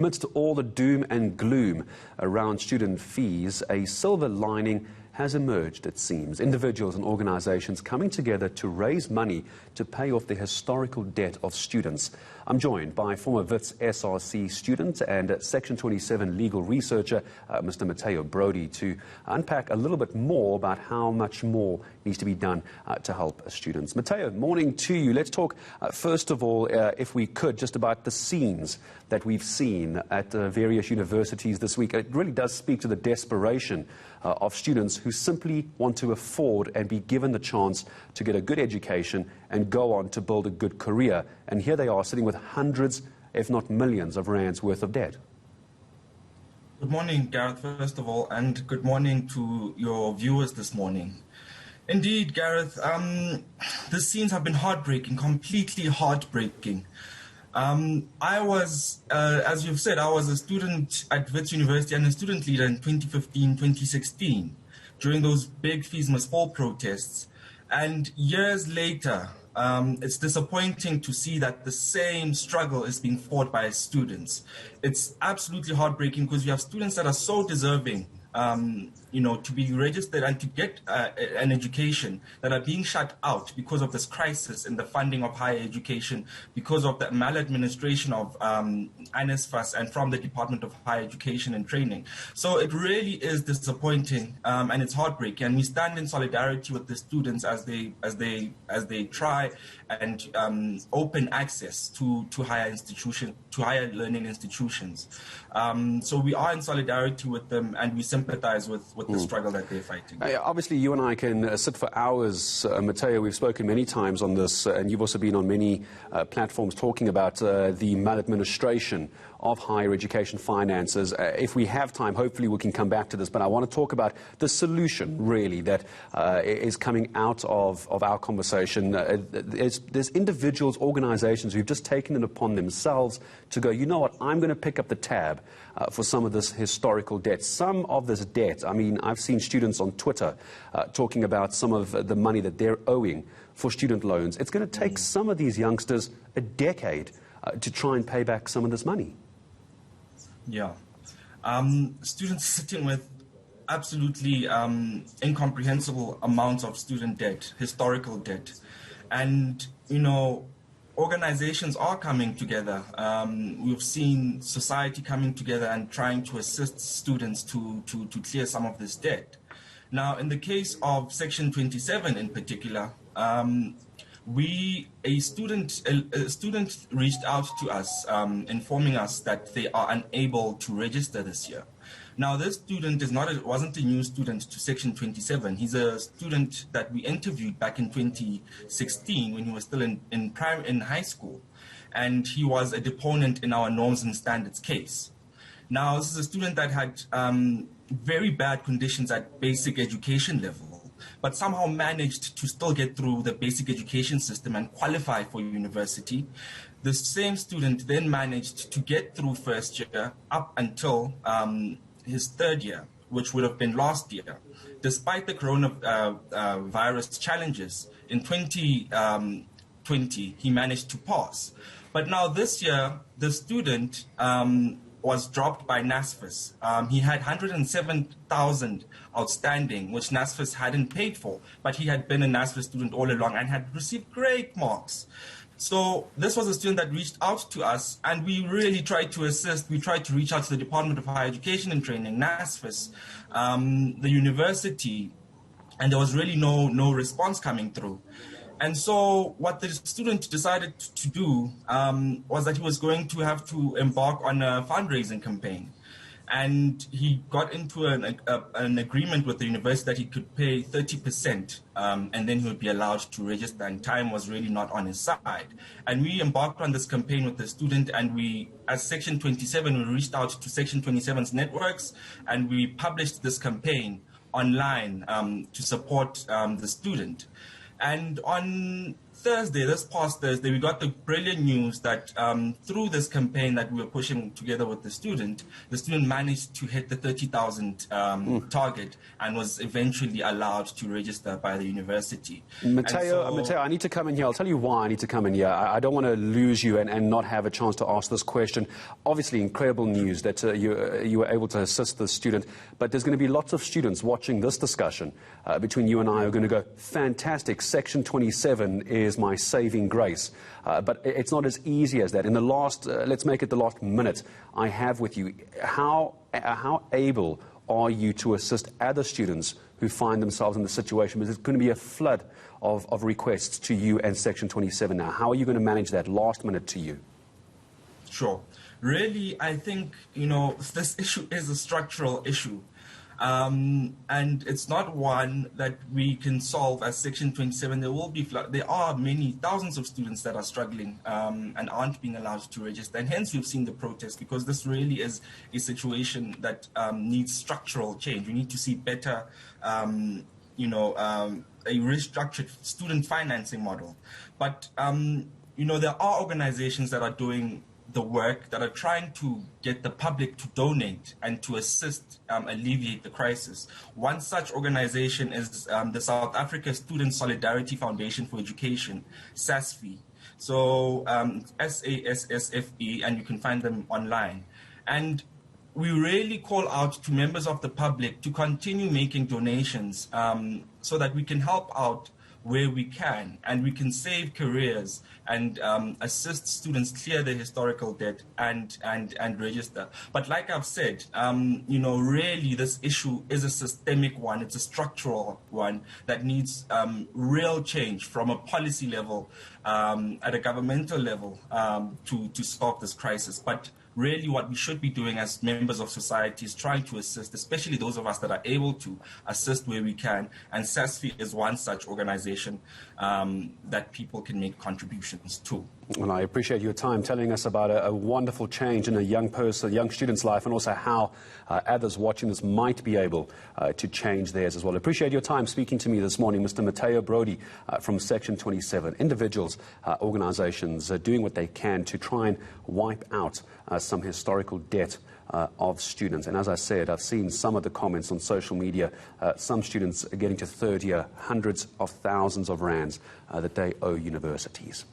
Amidst all the doom and gloom around student fees, a silver lining has emerged, it seems. Individuals and organisations coming together to raise money to pay off the historical debt of students. I'm joined by former wits SRC student and Section 27 Legal researcher, Mr. Motheo Brodie, to unpack a little bit more about how much more needs to be done to help students. Motheo, morning to you. Let's talk, first of all, if we could, just about the scenes that we've seen at various universities this week. It really does speak to the desperation of students who simply want to afford and be given the chance to get a good education and go on to build a good career. And here they are sitting with hundreds, if not millions, of rands worth of debt. Good morning, Gareth, first of all, and good morning to your viewers this morning. Indeed, Gareth, the scenes have been heartbreaking, completely heartbreaking. I was, as you've said, I was a student at Wits University and a student leader in 2015, 2016, during those big fees must fall protests. And years later, it's disappointing to see that the same struggle is being fought by students. It's absolutely heartbreaking because we have students that are so deserving, to be registered and to get an education, that are being shut out because of this crisis in the funding of higher education, because of the maladministration of NSFAS and from the Department of Higher Education and Training. So it really is disappointing, and it's heartbreaking. And we stand in solidarity with the students as they try and open access to higher institutions, to higher learning institutions. So we are in solidarity with them, and we sympathize with the struggle that they're fighting. Obviously, you and I can sit for hours. Motheo, we've spoken many times on this, and you've also been on many platforms talking about the maladministration of higher education finances. If we have time, hopefully we can come back to this, but I want to talk about the solution, really, that is coming out of our conversation. There's individuals, organizations who've just taken it upon themselves to go, you know what, I'm going to pick up the tab for some of this historical debt. Some of this debt, I mean, I've seen students on Twitter talking about some of the money that they're owing for student loans. It's going to take some of these youngsters a decade to try and pay back some of this money. Yeah. Students sitting with absolutely incomprehensible amounts of student debt, historical debt. And, organizations are coming together. We've seen society coming together and trying to assist students to clear some of this debt. Now, in the case of Section 27 in particular, a student reached out to us, informing us that they are unable to register this year. Now, this student wasn't a new student to Section 27. He's a student that we interviewed back in 2016 when he was still in high school, and he was a deponent in our norms and standards case. Now, this is a student that had very bad conditions at basic education level, but somehow managed to still get through the basic education system and qualify for university. The same student then managed to get through first year up until his third year, which would have been last year. Despite the coronavirus challenges, in 2020, he managed to pass. But now this year, the student was dropped by NSFAS. He had 107,000 outstanding, which NSFAS hadn't paid for, but he had been a NSFAS student all along and had received great marks. So this was a student that reached out to us, and we really tried to assist. We tried to reach out to the Department of Higher Education and Training, NSFAS, the university, and there was really no response coming through. And so what the student decided to do was that he was going to have to embark on a fundraising campaign. And he got into an agreement with the university that he could pay 30%, and then he would be allowed to register, and time was really not on his side. And we embarked on this campaign with the student, and we, as Section 27, we reached out to Section 27's networks, and we published this campaign online to support the student. And on Thursday, this past Thursday, we got the brilliant news that through this campaign that we were pushing together with the student managed to hit the 30,000 target and was eventually allowed to register by the university. Motheo, I need to come in here. I'll tell you why I need to come in here. I don't want to lose you and not have a chance to ask this question. Obviously, incredible news that you were able to assist the student, but there's going to be lots of students watching this discussion between you and I who are going to go, fantastic, Section 27 is my saving grace. But it's not as easy as that. In the last, let's make it the last minute I have with you, how able are you to assist other students who find themselves in the situation? Because there's going to be a flood of requests to you and Section 27 now. How are you going to manage that last minute to you? Sure. Really, I think, this issue is a structural issue. And it's not one that we can solve as Section 27. There are many thousands of students that are struggling and aren't being allowed to register. And hence we've seen the protest, because this really is a situation that needs structural change. We need to see better, a restructured student financing model. But, there are organizations that are doing the work, that are trying to get the public to donate and to assist alleviate the crisis. One such organization is the South Africa Student Solidarity Foundation for Education, SASFE. So SASSFE, and you can find them online. And we really call out to members of the public to continue making donations so that we can help out where we can, and we can save careers and assist students clear their historical debt and register. But like I've said, really this issue is a systemic one. It's a structural one that needs real change from a policy level, at a governmental level, to solve this crisis. But really what we should be doing as members of society is trying to assist, especially those of us that are able to assist where we can. And SASFE is one such organization that people can make contributions to. Well, I appreciate your time telling us about a wonderful change in a young student's life, and also how others watching this might be able to change theirs as well. I appreciate your time speaking to me this morning, Mr. Motheo Brodie from Section 27. Individuals, organizations doing what they can to try and wipe out some historical debt of students. And as I said, I've seen some of the comments on social media, some students are getting to third year, hundreds of thousands of rands that they owe universities.